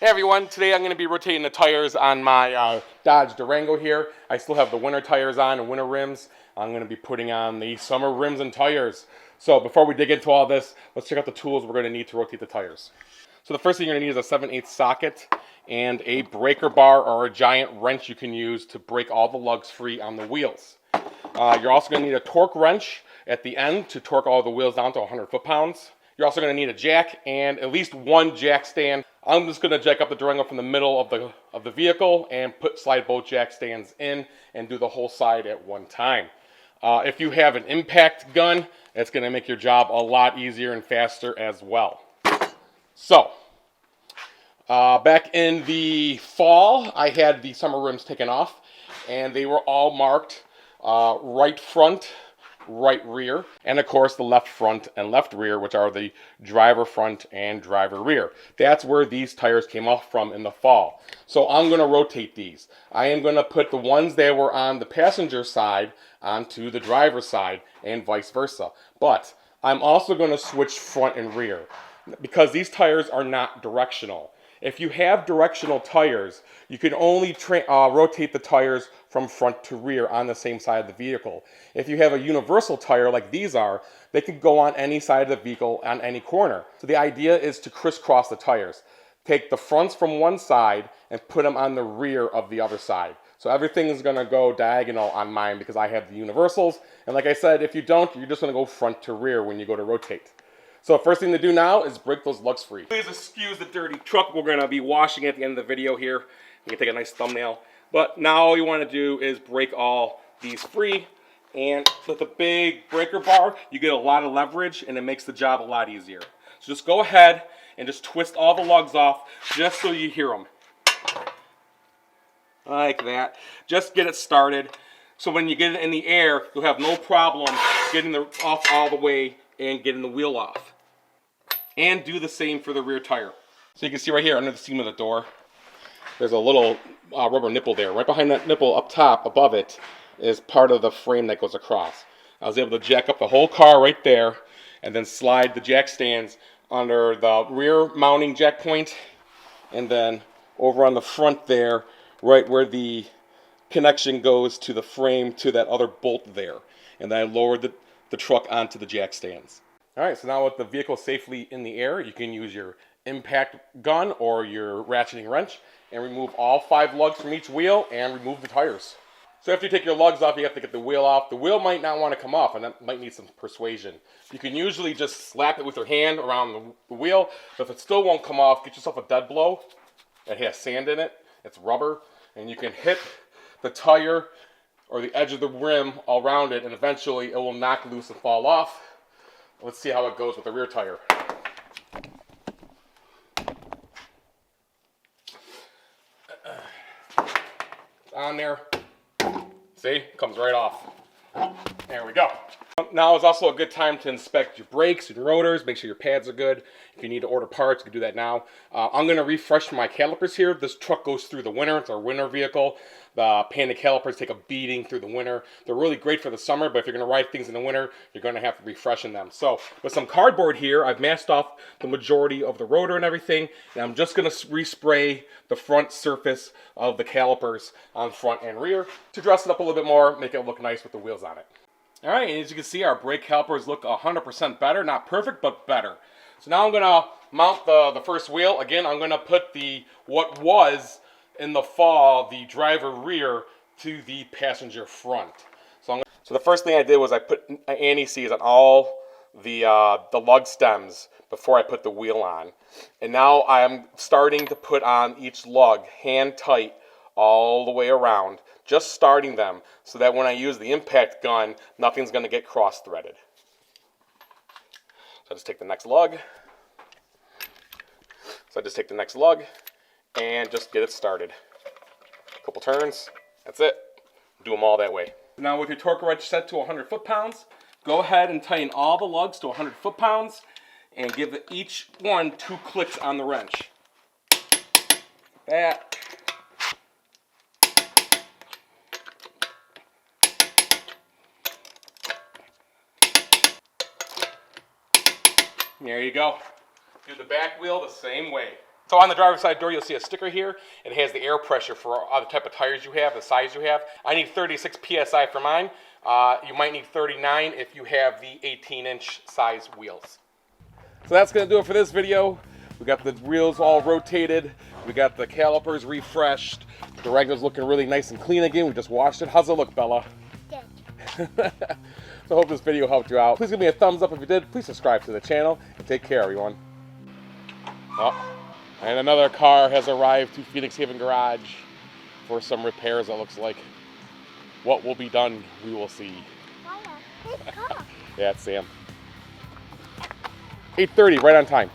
Hey everyone, today I'm going to be rotating the tires on my Dodge Durango here. I still have the winter tires on and winter rims. I'm going to be putting on the summer rims and tires. So before we dig into all this, let's check out the tools we're going to need to rotate the tires. So the first thing you're going to need is a 7/8 socket and a breaker bar or a giant wrench you can use to break all the lugs free on the wheels. You're also going to need a torque wrench at the end to torque all the wheels down to 100 foot-pounds. You're also going to need a jack and at least one jack stand. I'm just going to jack up the Durango from the middle of the vehicle and slide both jack stands in and do the whole side at one time. If you have an impact gun, it's going to make your job a lot easier and faster as well. So, back in the fall, I had the summer rims taken off, and they were all marked right front, right rear, and of course the left front and left rear, which are the driver front and driver rear. That's where these tires came off from in the fall. So I'm going to rotate these. I am going to put the ones that were on the passenger side onto the driver's side and vice versa. But I'm also going to switch front and rear because these tires are not directional. If you have directional tires, you can only rotate the tires from front to rear on the same side of the vehicle. If you have a universal tire like these are, they can go on any side of the vehicle on any corner. So the idea is to crisscross the tires. Take the fronts from one side and put them on the rear of the other side. So everything is going to go diagonal on mine because I have the universals. And like I said, if you don't, you're just going to go front to rear when you go to rotate. So first thing to do now is break those lugs free. Please excuse the dirty truck. We're going to be washing at the end of the video here. You can take a nice thumbnail. But now all you want to do is break all these free. And with the big breaker bar, you get a lot of leverage and it makes the job a lot easier. So just go ahead and just twist all the lugs off just so you hear them. Like that. Just get it started. So when you get it in the air, you'll have no problem getting it off all the way and getting the wheel off. And do the same for the rear tire. So you can see right here under the seam of the door, there's a little rubber nipple there. Right behind that nipple up top, above it, is part of the frame that goes across. I was able to jack up the whole car right there and then slide the jack stands under the rear mounting jack point and then over on the front there, right where the connection goes to the frame to that other bolt there. And then I lowered the truck onto the jack stands. Alright, so now with the vehicle safely in the air, you can use your impact gun or your ratcheting wrench and remove all 5 lugs from each wheel and remove the tires. So after you take your lugs off, you have to get the wheel off. The wheel might not want to come off, and that might need some persuasion. You can usually just slap it with your hand around the wheel, but if it still won't come off, get yourself a dead blow. It has sand in it, it's rubber, and you can hit the tire or the edge of the rim all around it, and eventually it will knock loose and fall off. Let's see how it goes with the rear tire. It's on there. See? It comes right off. There we go. Now is also a good time to inspect your brakes and rotors, make sure your pads are good. If you need to order parts, you can do that now. I'm going to refresh my calipers here. This truck goes through the winter. It's our winter vehicle. The Panda calipers take a beating through the winter. They're really great for the summer, but if you're going to ride things in the winter, you're going to have to refreshen them. So with some cardboard here, I've masked off the majority of the rotor and everything, and I'm just going to respray the front surface of the calipers on front and rear to dress it up a little bit more, make it look nice with the wheels on it. Alright, and as you can see, our brake calipers look 100% better. Not perfect, but better. So now I'm going to mount the first wheel. Again, I'm going to put what was in the fall, the driver rear to the passenger front. So the first thing I did was I put anti-seize on all the lug stems before I put the wheel on. And now I'm starting to put on each lug hand tight all the way around, just starting them so that when I use the impact gun, nothing's going to get cross-threaded. So I just take the next lug. And just get it started. A couple turns, that's it. Do them all that way. Now with your torque wrench set to 100 foot-pounds, go ahead and tighten all the lugs to 100 foot-pounds and give each one 2 clicks on the wrench. That. There you go. Do the back wheel the same way. So on the driver's side door, you'll see a sticker here. It has the air pressure for all the type of tires you have, the size you have. I need 36 PSI for mine. You might need 39 if you have the 18-inch size wheels. So that's going to do it for this video. We got the wheels all rotated. We got the calipers refreshed. The Durango's looking really nice and clean again. We just washed it. How's it look, Bella? Good. So I hope this video helped you out. Please give me a thumbs up if you did. Please subscribe to the channel. And take care, everyone. Oh, and another car has arrived to Phoenix Haven Garage for some repairs, it looks like. What will be done, we will see. Yeah, it's Sam. 8:30, right on time.